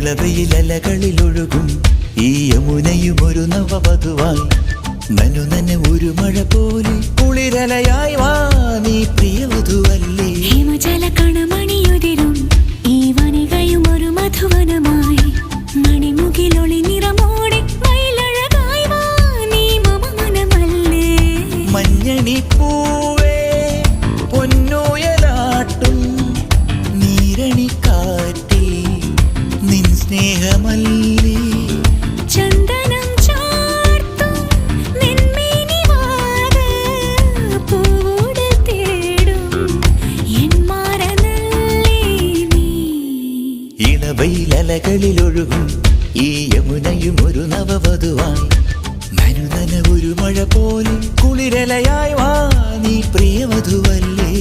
ഇളവയിലലകളിലൊഴുകും ഈ യമുനയും ഒരു നവവധുവായി നനു നന ഒരു മഴ പോലെ കുളിരലയായി വാ നീ പ്രിയവധുവല്ലേ ഹിമജല കണമണിയുതിരും ഈ വനികയും ഒരു മധുവനമായി മണിമുകിലൊളി നിറമോടെ മയിലഴകായി വാ നീ മമ മനമല്ലേ മഞ്ഞണി പൂവേ പൊന്നോയലാട്ടും നീരണിക്കാറ്റേ നിൻ സ്നേഹമല്ലേ ചന്ദനം ചാർത്തും നിന്മേനിവാക പൂവോട് തേടും എൻ മാറനല്ലേ നീ ഇളവയിലലകളിലൊഴുകും ഈ യമുനയും ഒരു നവവധുവായി നനു നന ഒരു മഴ പോലെ കുളിരലയായി വാ നീ പ്രിയവധുവല്ലേ